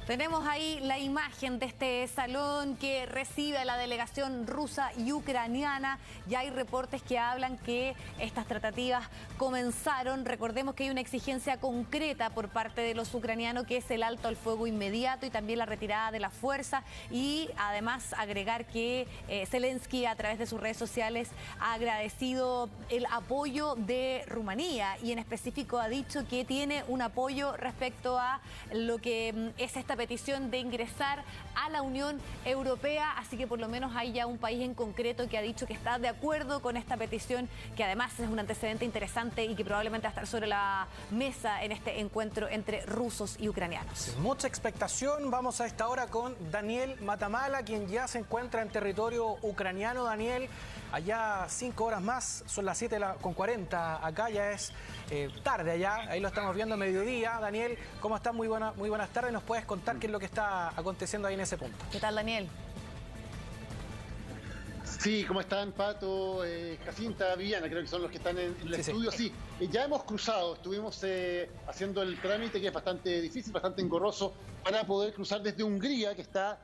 Tenemos ahí la imagen de este salón que recibe a la delegación rusa y ucraniana. Ya hay reportes que hablan que estas tratativas comenzaron. Recordemos que hay una exigencia concreta por parte de los ucranianos, que es el alto al fuego inmediato y también la retirada de la fuerza. Y además agregar que Zelensky, a través de sus redes sociales, ha agradecido el apoyo de Rumanía y en específico ha dicho que tiene un apoyo respecto a lo que es esta petición de ingresar a la Unión Europea, así que por lo menos hay ya un país en concreto que ha dicho que está de acuerdo con esta petición, que además es un antecedente interesante y que probablemente va a estar sobre la mesa en este encuentro entre rusos y ucranianos. Mucha expectación. Vamos a esta hora con Daniel Matamala, quien ya se encuentra en territorio ucraniano. Daniel, allá 5 horas más, son las 7:40, acá ya es tarde allá, ahí lo estamos viendo a mediodía. Daniel, ¿cómo estás? Muy buenas tardes. ¿Nos puedes contar qué es lo que está aconteciendo ahí en ese punto? ¿Qué tal, Daniel? Sí, ¿cómo están, Pato, Jacinta, Viviana? Creo que son los que están en el estudio. Sí, ya hemos cruzado, estuvimos haciendo el trámite, que es bastante difícil, bastante engorroso, para poder cruzar desde Hungría, que está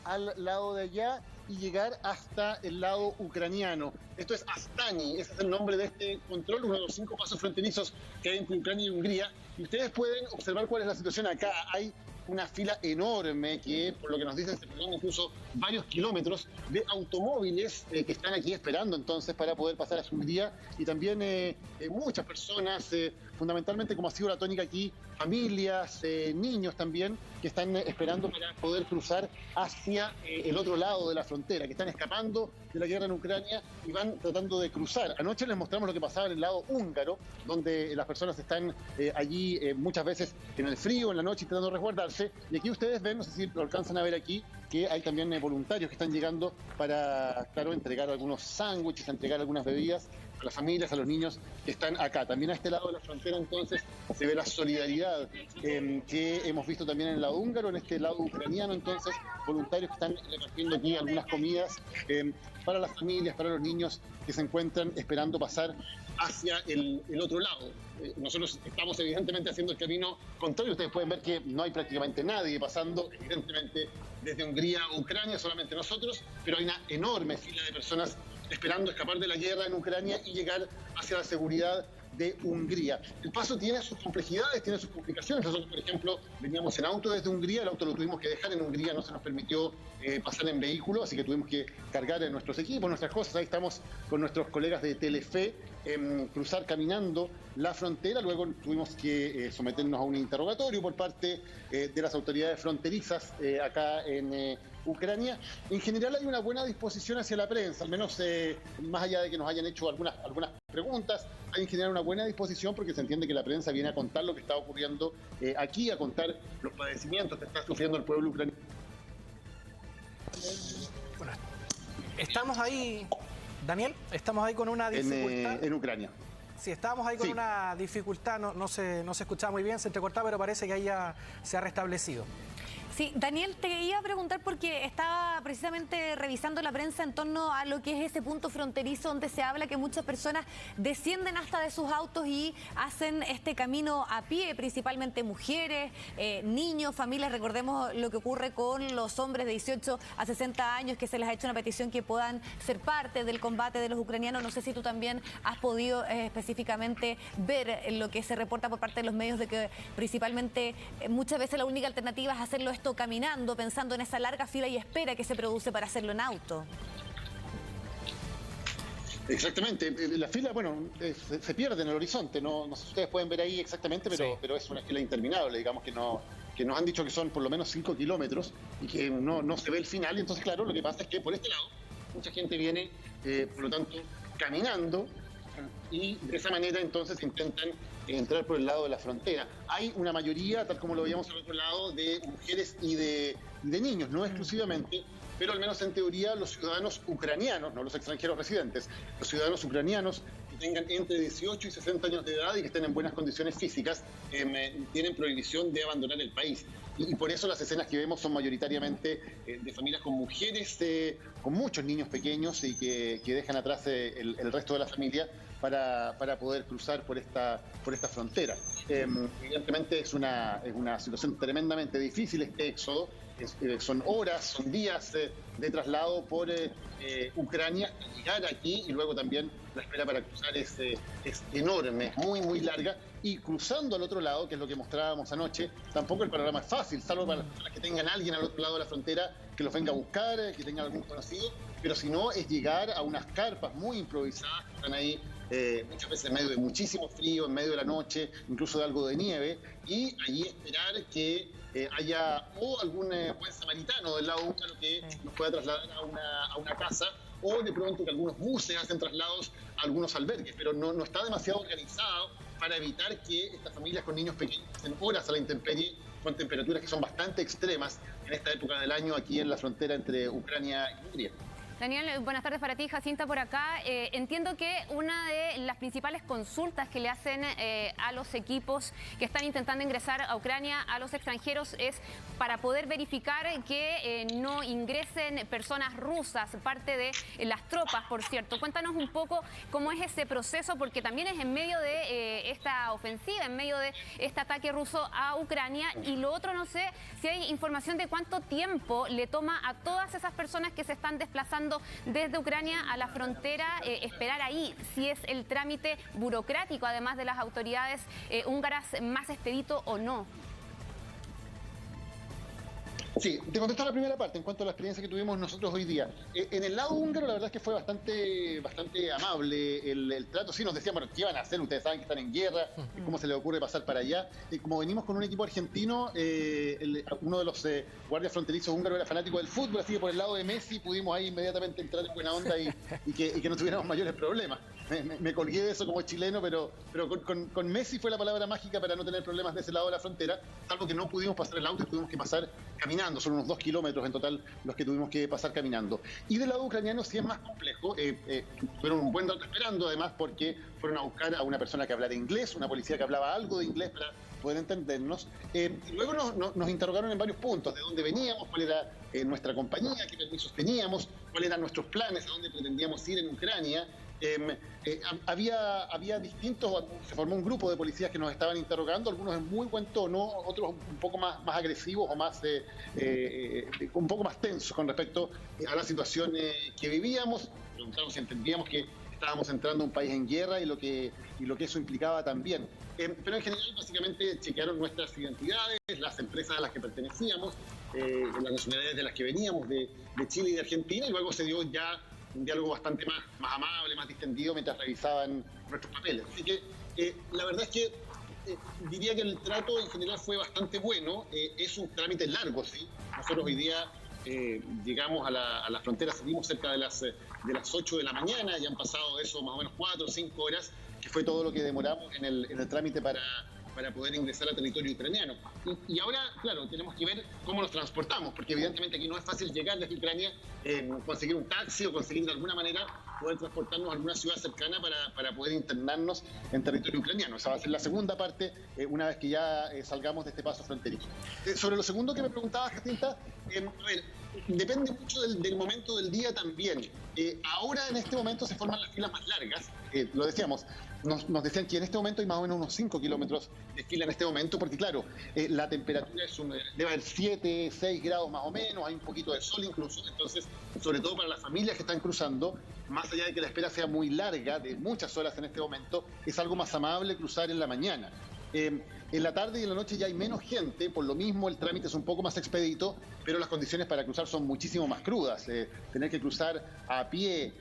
al lado de allá, y llegar hasta el lado ucraniano. Esto es Astani, ese es el nombre de este control, uno de los 5 pasos fronterizos que hay entre Ucrania y Hungría. Y ustedes pueden observar cuál es la situación acá. Hay una fila enorme que, por lo que nos dicen, se prolonga incluso varios kilómetros de automóviles que están aquí esperando entonces para poder pasar a Hungría, y también muchas personas, fundamentalmente, como ha sido la tónica aquí, familias, niños también, que están esperando para poder cruzar hacia el otro lado de la frontera, que están escapando de la guerra en Ucrania y van tratando de cruzar. Anoche les mostramos lo que pasaba en el lado húngaro, donde las personas están allí muchas veces en el frío, en la noche, intentando resguardarse. Y aquí ustedes ven, no sé si lo alcanzan a ver aquí, que hay también voluntarios que están llegando para, claro, entregar algunos sándwiches, entregar algunas bebidas a las familias, a los niños que están acá. También a este lado de la frontera, entonces, se ve la solidaridad que hemos visto también en el lado húngaro, en este lado ucraniano, entonces, voluntarios que están repartiendo aquí algunas comidas para las familias, para los niños que se encuentran esperando pasar hacia el otro lado. Nosotros estamos evidentemente haciendo el camino contrario. Ustedes pueden ver que no hay prácticamente nadie pasando, evidentemente, desde Hungría a Ucrania, solamente nosotros, pero hay una enorme fila de personas esperando escapar de la guerra en Ucrania y llegar hacia la seguridad de Hungría. El paso tiene sus complejidades, tiene sus complicaciones. Nosotros, por ejemplo, veníamos en auto desde Hungría, el auto lo tuvimos que dejar en Hungría, no se nos permitió pasar en vehículo, así que tuvimos que cargar en nuestros equipos, nuestras cosas. Ahí estamos con nuestros colegas de Telefe, cruzar caminando la frontera. Luego tuvimos que someternos a un interrogatorio por parte de las autoridades fronterizas acá en Ucrania. En general hay una buena disposición hacia la prensa, al menos más allá de que nos hayan hecho algunas preguntas, hay en general una buena disposición, porque se entiende que la prensa viene a contar lo que está ocurriendo aquí, a contar los padecimientos que está sufriendo el pueblo ucraniano. Bueno, estamos ahí, Daniel, estamos ahí con una dificultad. En Ucrania. Sí, estábamos ahí con una dificultad, no se escuchaba muy bien, se entrecortaba, pero parece que ahí ya se ha restablecido. Sí, Daniel, te iba a preguntar porque estaba precisamente revisando la prensa en torno a lo que es ese punto fronterizo donde se habla que muchas personas descienden hasta de sus autos y hacen este camino a pie, principalmente mujeres, niños, familias. Recordemos lo que ocurre con los hombres de 18 a 60 años que se les ha hecho una petición que puedan ser parte del combate de los ucranianos. No sé si tú también has podido específicamente ver lo que se reporta por parte de los medios de que principalmente muchas veces la única alternativa es hacerlo esto caminando, pensando en esa larga fila y espera que se produce para hacerlo en auto. Exactamente, la fila, bueno, se pierde en el horizonte, no sé si ustedes pueden ver ahí exactamente, pero es una fila interminable, digamos que nos han dicho que son por lo menos 5 kilómetros y que no se ve el final. Y entonces, claro, lo que pasa es que por este lado mucha gente viene, por lo tanto, caminando, y de esa manera entonces intentan entrar por el lado de la frontera. Hay una mayoría, tal como lo veíamos al otro lado, de mujeres y de niños, no exclusivamente, pero al menos en teoría los ciudadanos ucranianos, no los extranjeros residentes, los ciudadanos ucranianos que tengan entre 18 y 60 años de edad y que estén en buenas condiciones físicas, tienen prohibición de abandonar el país. Y por eso las escenas que vemos son mayoritariamente de familias con mujeres, con muchos niños pequeños y que dejan atrás el resto de la familia, para poder cruzar por esta frontera. Evidentemente es una situación tremendamente difícil este éxodo. Son horas, son días de traslado por Ucrania, llegar aquí y luego también la espera para cruzar es enorme, es muy, muy larga. Y cruzando al otro lado, que es lo que mostrábamos anoche, tampoco el panorama es fácil, salvo para las que tengan a alguien al otro lado de la frontera que los venga a buscar, que tengan algún conocido, pero si no, es llegar a unas carpas muy improvisadas que están ahí muchas veces en medio de muchísimo frío, en medio de la noche, incluso de algo de nieve, y allí esperar que haya o algún buen samaritano del lado húngaro que nos pueda trasladar a una casa, o de pronto que algunos buses hacen traslados a algunos albergues, pero no está demasiado organizado para evitar que estas familias con niños pequeños pasen horas a la intemperie con temperaturas que son bastante extremas en esta época del año aquí en la frontera entre Ucrania y Hungría. Daniel, buenas tardes para ti, Jacinta por acá. Entiendo que una de las principales consultas que le hacen a los equipos que están intentando ingresar a Ucrania, a los extranjeros, es para poder verificar que no ingresen personas rusas, parte de las tropas, por cierto. Cuéntanos un poco cómo es ese proceso, porque también es en medio de esta ofensiva, en medio de este ataque ruso a Ucrania. Y lo otro, no sé si hay información de cuánto tiempo le toma a todas esas personas que se están desplazando desde Ucrania a la frontera, esperar ahí, si es el trámite burocrático, además de las autoridades húngaras, más expedito o no. Sí, te contesto la primera parte en cuanto a la experiencia que tuvimos nosotros hoy día. En el lado húngaro la verdad es que fue bastante amable el trato. Sí, nos decían, bueno, ¿qué van a hacer? Ustedes saben que están en guerra, ¿cómo se les ocurre pasar para allá? Como venimos con un equipo argentino, uno de los guardias fronterizos húngaros era fanático del fútbol, así que por el lado de Messi pudimos ahí inmediatamente entrar en buena onda y que no tuviéramos mayores problemas. Me colgué de eso como chileno, pero con Messi fue la palabra mágica para no tener problemas de ese lado de la frontera, salvo que no pudimos pasar el auto y tuvimos que pasar caminando. Son unos 2 kilómetros en total los que tuvimos que pasar caminando. Y del lado ucraniano sí es más complejo. Fueron un buen rato esperando, además, porque fueron a buscar a una persona que hablara inglés, una policía que hablaba algo de inglés para poder entendernos. Y luego nos interrogaron en varios puntos, de dónde veníamos, cuál era nuestra compañía, qué permisos teníamos, cuáles eran nuestros planes, a dónde pretendíamos ir en Ucrania. Había distintos, se formó un grupo de policías que nos estaban interrogando, algunos en muy buen tono, otros un poco más agresivos o un poco más tensos con respecto a la situación que vivíamos. Preguntamos si entendíamos que estábamos entrando a un país en guerra y lo que eso implicaba también. Pero en general, básicamente, chequearon nuestras identidades, las empresas a las que pertenecíamos, las nacionalidades de las que veníamos, de Chile y de Argentina, y luego se dio ya un diálogo bastante más amable, más distendido, mientras revisaban nuestros papeles. Así que la verdad es que diría que el trato en general fue bastante bueno. Es un trámite largo, sí. Nosotros hoy día llegamos a la frontera, salimos cerca de las 8 de la mañana, ya han pasado de eso más o menos 4 o 5 horas, que fue todo lo que demoramos en el trámite para poder ingresar al territorio ucraniano. Y ahora, claro, tenemos que ver cómo nos transportamos, porque evidentemente aquí no es fácil llegar desde Ucrania, conseguir un taxi o conseguir de alguna manera poder transportarnos a alguna ciudad cercana para poder internarnos en territorio ucraniano. Esa va a ser la segunda parte, una vez que ya salgamos de este paso fronterizo. Sobre lo segundo que me preguntabas, Jacinta, a ver, depende mucho del momento del día también. Ahora, en este momento, se forman las filas más largas. Lo decíamos, nos decían que en este momento hay más o menos unos 5 kilómetros de fila en este momento, porque claro, la temperatura debe haber 7, 6 grados más o menos, hay un poquito de sol incluso. Entonces, sobre todo para las familias que están cruzando, más allá de que la espera sea muy larga, de muchas horas en este momento, es algo más amable cruzar en la mañana. En la tarde y en la noche ya hay menos gente, por lo mismo el trámite es un poco más expedito, pero las condiciones para cruzar son muchísimo más crudas. Tener que cruzar a pie,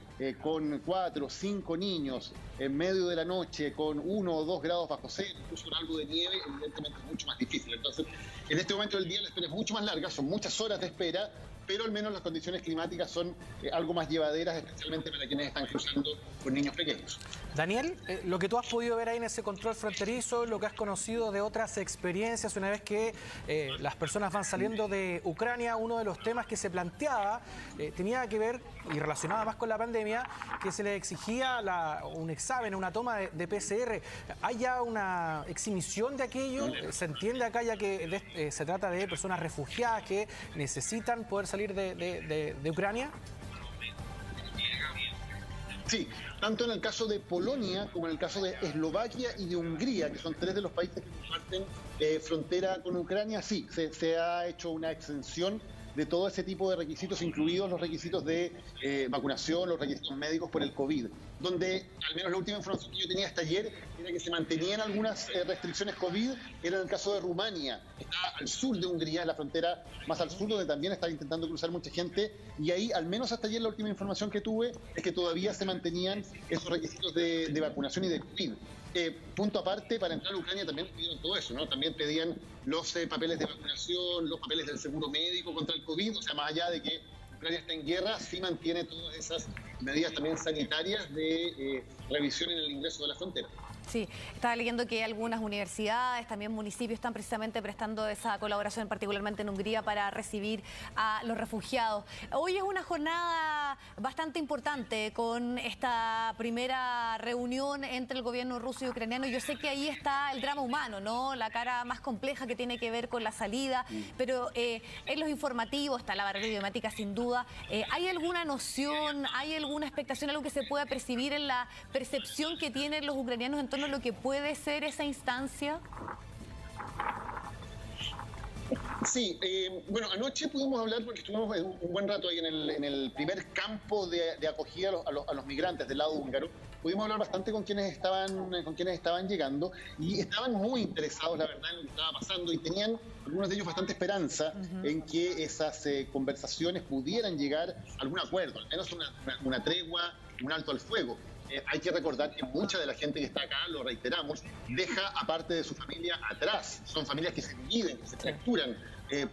con 4 o 5 niños, en medio de la noche, con 1 o 2 grados bajo cero, incluso con algo de nieve, evidentemente es mucho más difícil. Entonces, en este momento del día la espera es mucho más larga, son muchas horas de espera, pero al menos las condiciones climáticas son algo más llevaderas, especialmente para quienes están cruzando con niños pequeños. Daniel, lo que tú has podido ver ahí en ese control fronterizo, lo que has conocido de otras experiencias, una vez que las personas van saliendo de Ucrania, uno de los temas que se planteaba tenía que ver, y relacionada más con la pandemia, que se le exigía un examen, una toma de PCR. ¿Hay ya una exhibición de aquello? ¿Se entiende acá ya que se trata de personas refugiadas que necesitan poder salir de Ucrania? Sí, tanto en el caso de Polonia como en el caso de Eslovaquia y de Hungría, que son tres de los países que comparten frontera con Ucrania, sí, se ha hecho una exención de todo ese tipo de requisitos, incluidos los requisitos de vacunación, los requisitos médicos por el COVID, donde al menos la última información que yo tenía hasta ayer era que se mantenían algunas restricciones COVID, era en el caso de Rumania, que está al sur de Hungría, en la frontera más al sur, donde también está intentando cruzar mucha gente, y ahí, al menos hasta ayer, la última información que tuve es que todavía se mantenían esos requisitos de vacunación y de COVID. Punto aparte, para entrar a Ucrania también pidieron todo eso, ¿no? También pedían los papeles de vacunación, los papeles del seguro médico contra el COVID, o sea, más allá de que Ucrania está en guerra, sí mantiene todas esas medidas también sanitarias de revisión en el ingreso de la frontera. Sí, estaba leyendo que algunas universidades, también municipios, están precisamente prestando esa colaboración, particularmente en Hungría, para recibir a los refugiados. Hoy es una jornada bastante importante con esta primera reunión entre el gobierno ruso y ucraniano. Yo sé que ahí está el drama humano, ¿no? La cara más compleja que tiene que ver con la salida, pero en los informativos está la barrera idiomática sin duda. ¿Hay alguna noción, hay alguna expectación, algo que se pueda percibir en la percepción que tienen los ucranianos en torno a lo que puede ser esa instancia? Sí, bueno, anoche pudimos hablar porque estuvimos un buen rato ahí en el primer campo de acogida a los migrantes del lado húngaro. Pudimos hablar bastante con quienes estaban llegando y estaban muy interesados, la verdad, en lo que estaba pasando y tenían algunos de ellos bastante esperanza en que esas conversaciones pudieran llegar a algún acuerdo, al menos una tregua, un alto al fuego. Hay que recordar que mucha de la gente que está acá, lo reiteramos, deja a parte de su familia atrás. Son familias que se dividen, que se fracturan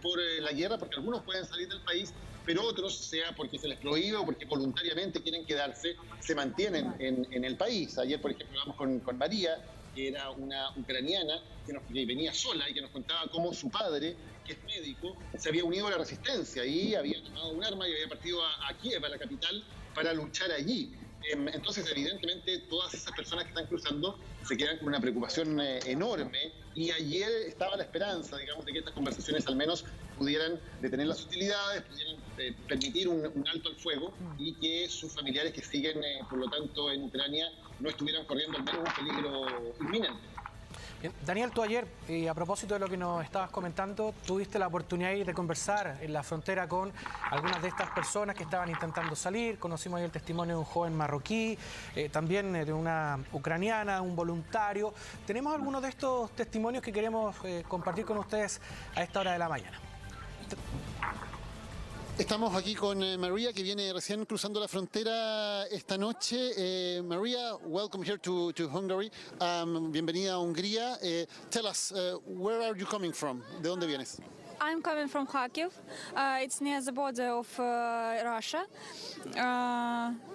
por la guerra, porque algunos pueden salir del país, pero otros, sea porque se les prohíbe o porque voluntariamente quieren quedarse, se mantienen en el país. Ayer, por ejemplo, hablamos con María, que era una ucraniana que venía sola y que nos contaba cómo su padre, que es médico, se había unido a la resistencia y había tomado un arma y había partido a Kiev, a la capital, para luchar allí. Entonces, evidentemente, todas esas personas que están cruzando se quedan con una preocupación enorme y ayer estaba la esperanza, digamos, de que estas conversaciones al menos pudieran detener las hostilidades, pudieran permitir un alto al fuego y que sus familiares que siguen, por lo tanto, en Ucrania no estuvieran corriendo al menos un peligro inminente. Bien, Daniel, tú ayer, a propósito de lo que nos estabas comentando, tuviste la oportunidad de conversar en la frontera con algunas de estas personas que estaban intentando salir. Conocimos ahí el testimonio de un joven marroquí, también de una ucraniana, un voluntario. Tenemos algunos de estos testimonios que queremos compartir con ustedes a esta hora de la mañana. Estamos aquí con María, que viene recién cruzando la frontera esta noche. María, welcome here to Hungary. Bienvenida a Hungría. Tell us, where are you coming from? ¿De dónde vienes? I'm coming from Kharkiv. It's near the border of Russia.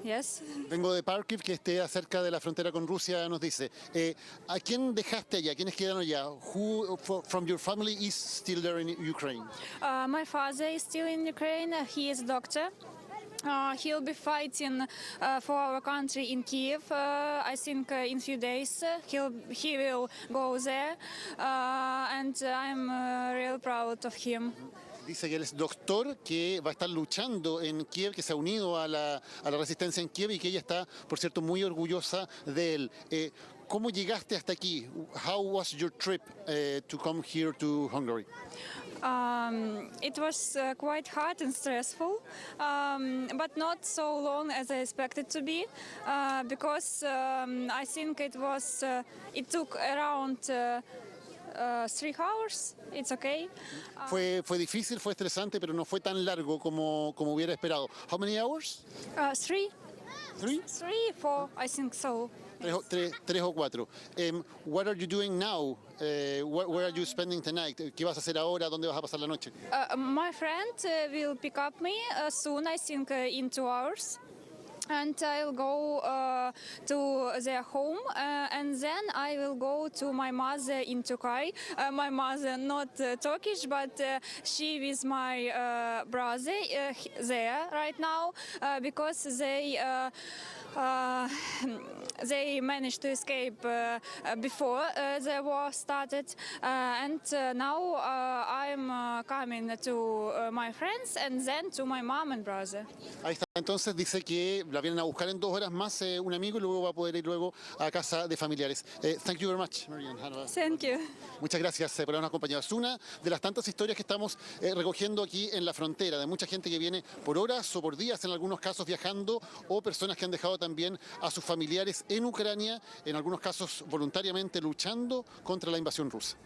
Yes. Vengo de Kharkiv, que esté cerca de la frontera con Rusia, nos dice. ¿A quién dejaste allá? ¿Quiénes quedaron allá? Who from your family is still there in Ukraine? My father is still in Ukraine. He is a doctor. He'll be fighting for our country in Kiev. I think in few days he will go there, and I'm real proud of him. Dice que él es doctor, que va a estar luchando en Kiev, que se ha unido a la resistencia en Kiev y que ella está, por cierto, muy orgullosa de él. ¿Cómo llegaste hasta aquí? How was your trip to come here to Hungary? It was quite hard and stressful, but not so long as I expected to be, because I think it took around 3 hours. It's okay. Fue difícil, fue estresante, pero no fue tan largo como hubiera esperado. How many hours? 3. 3? 3, 4, I think so. 3 o 4. What are you doing now? Where are you spending the night? ¿Qué vas a hacer ahora? ¿Dónde vas a pasar la noche? My friend will pick up me soon, I think in 2 hours. And I'll go to their home, and then I will go to my mother in Turkey. My mother not Turkish, but she with my brother there right now, because they managed to escape before the war started, and now I'm coming to my friends and then to my mom and brother. Ahí está. Entonces dice que la vienen a buscar en 2 horas más un amigo y luego va a poder ir luego a casa de familiares. Thank you very much, Marianne. Thank you. Muchas gracias por habernos acompañado. Es una de las tantas historias que estamos recogiendo aquí en la frontera, de mucha gente que viene por horas o por días, en algunos casos viajando, o personas que han dejado también a sus familiares en Ucrania, en algunos casos voluntariamente luchando contra la invasión rusa.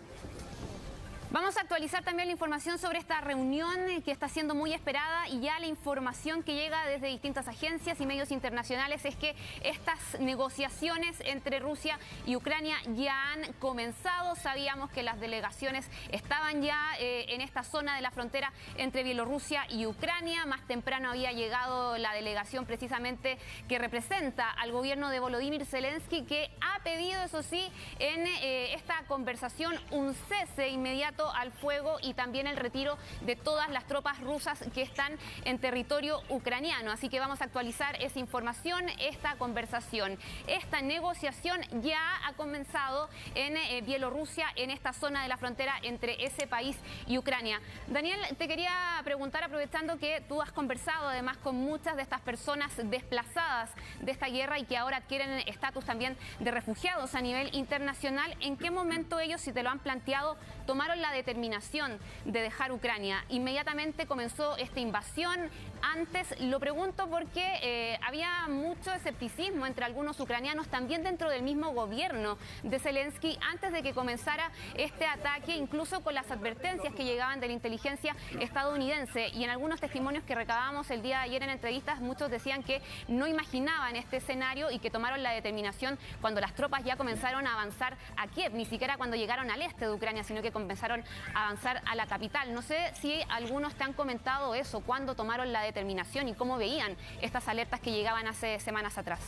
Vamos a actualizar también la información sobre esta reunión que está siendo muy esperada, y ya la información que llega desde distintas agencias y medios internacionales es que estas negociaciones entre Rusia y Ucrania ya han comenzado. Sabíamos que las delegaciones estaban ya en esta zona de la frontera entre Bielorrusia y Ucrania. Más temprano había llegado la delegación precisamente que representa al gobierno de Volodymyr Zelensky, que ha pedido, eso sí, en esta conversación un cese inmediato al fuego y también el retiro de todas las tropas rusas que están en territorio ucraniano. Así que vamos a actualizar esa información, esta conversación. Esta negociación ya ha comenzado en Bielorrusia, en esta zona de la frontera entre ese país y Ucrania. Daniel, te quería preguntar, aprovechando que tú has conversado además con muchas de estas personas desplazadas de esta guerra y que ahora adquieren estatus también de refugiados a nivel internacional, ¿en qué momento ellos, si te lo han planteado, tomaron la determinación de dejar Ucrania? Inmediatamente comenzó esta invasión. Antes lo pregunto porque había mucho escepticismo entre algunos ucranianos, también dentro del mismo gobierno de Zelensky, antes de que comenzara este ataque, incluso con las advertencias que llegaban de la inteligencia estadounidense. Y en algunos testimonios que recabamos el día de ayer en entrevistas, muchos decían que no imaginaban este escenario y que tomaron la determinación cuando las tropas ya comenzaron a avanzar a Kiev, ni siquiera cuando llegaron al este de Ucrania, sino que comenzaron a avanzar a la capital. No sé si algunos te han comentado eso, cuándo tomaron la determinación y cómo veían estas alertas que llegaban hace semanas atrás.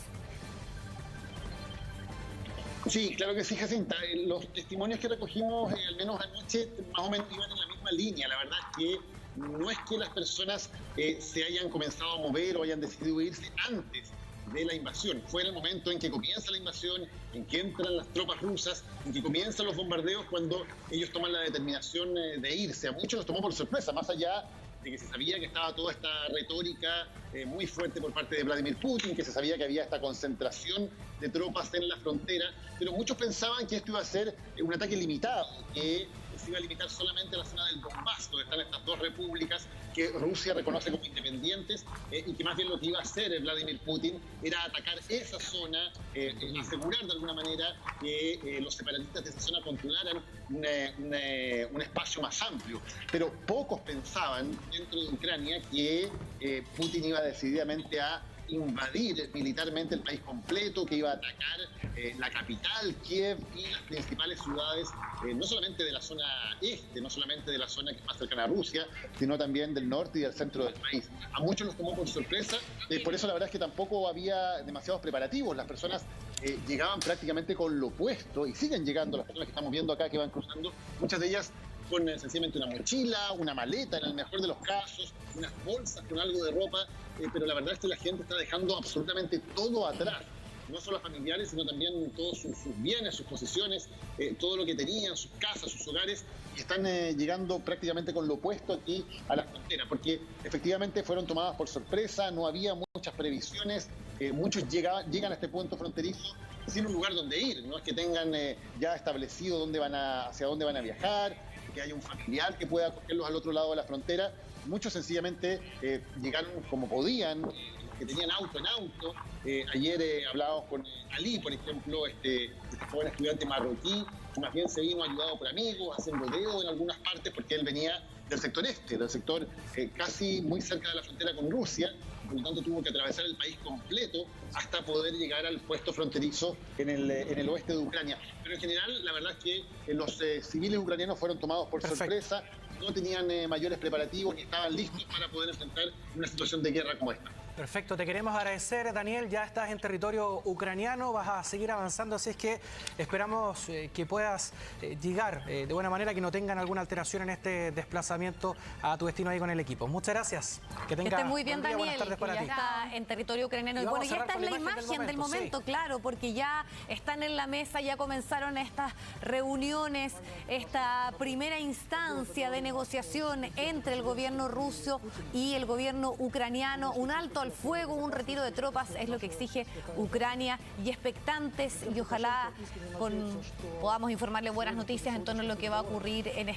Sí, claro que sí, Jacinta. Los testimonios que recogimos, al menos anoche, más o menos iban en la misma línea. La verdad es que no es que las personas se hayan comenzado a mover o hayan decidido irse antes de la invasión. Fue en el momento en que comienza la invasión, en que entran las tropas rusas, en que comienzan los bombardeos, cuando ellos toman la determinación de irse. A muchos los tomó por sorpresa, más allá de que se sabía que estaba toda esta retórica muy fuerte por parte de Vladimir Putin, que se sabía que había esta concentración de tropas en la frontera, pero muchos pensaban que esto iba a ser un ataque limitado, que se iba a limitar solamente a la zona del Donbass, donde están estas 2 repúblicas que Rusia reconoce como independientes, y que más bien lo que iba a hacer Vladimir Putin era atacar esa zona, asegurar de alguna manera que los separatistas de esa zona controlaran un espacio más amplio. Pero pocos pensaban dentro de Ucrania que Putin iba decididamente a invadir militarmente el país completo, que iba a atacar la capital, Kiev, y las principales ciudades, no solamente de la zona este, no solamente de la zona que es más cercana a Rusia, sino también del norte y del centro del país. A muchos los tomó por sorpresa, por eso la verdad es que tampoco había demasiados preparativos. Las personas llegaban prácticamente con lo puesto, y siguen llegando las personas que estamos viendo acá, que van cruzando, muchas de ellas con sencillamente una mochila, una maleta en el mejor de los casos, unas bolsas con algo de ropa, pero la verdad es que la gente está dejando absolutamente todo atrás. No solo familiares, sino también todos sus bienes, sus posesiones, todo lo que tenían, sus casas, sus hogares, y están llegando prácticamente con lo opuesto aquí a la frontera, porque efectivamente fueron tomadas por sorpresa, no había muchas previsiones, muchos llegan a este punto fronterizo sin un lugar donde ir, no es que tengan ya establecido hacia dónde van a viajar, que haya un familiar que pueda acogerlos al otro lado de la frontera. Muchos sencillamente llegaron como podían, que tenían auto en auto. Ayer hablábamos con Ali, por ejemplo, este joven estudiante marroquí, que más bien se vino ayudado por amigos, haciendo rodeo en algunas partes, porque él venía del sector este, del sector casi muy cerca de la frontera con Rusia. Por lo tanto, tuvo que atravesar el país completo hasta poder llegar al puesto fronterizo en el oeste de Ucrania. Pero en general, la verdad es que los civiles ucranianos fueron tomados por sorpresa, no tenían mayores preparativos ni estaban listos para poder enfrentar una situación de guerra como esta. Perfecto, te queremos agradecer, Daniel. Ya estás en territorio ucraniano, vas a seguir avanzando, así es que esperamos que puedas llegar de buena manera, que no tengan alguna alteración en este desplazamiento a tu destino ahí con el equipo. Muchas gracias. Que esté muy bien, Daniel, buenas tardes para ya ti. Está en territorio ucraniano. Y bueno, y esta es la imagen del momento, claro, porque ya están en la mesa, ya comenzaron estas reuniones, esta primera instancia de negociación entre el gobierno ruso y el gobierno ucraniano, un alto al fuego, un retiro de tropas es lo que exige Ucrania, y expectantes, y ojalá podamos informarle buenas noticias en torno a lo que va a ocurrir en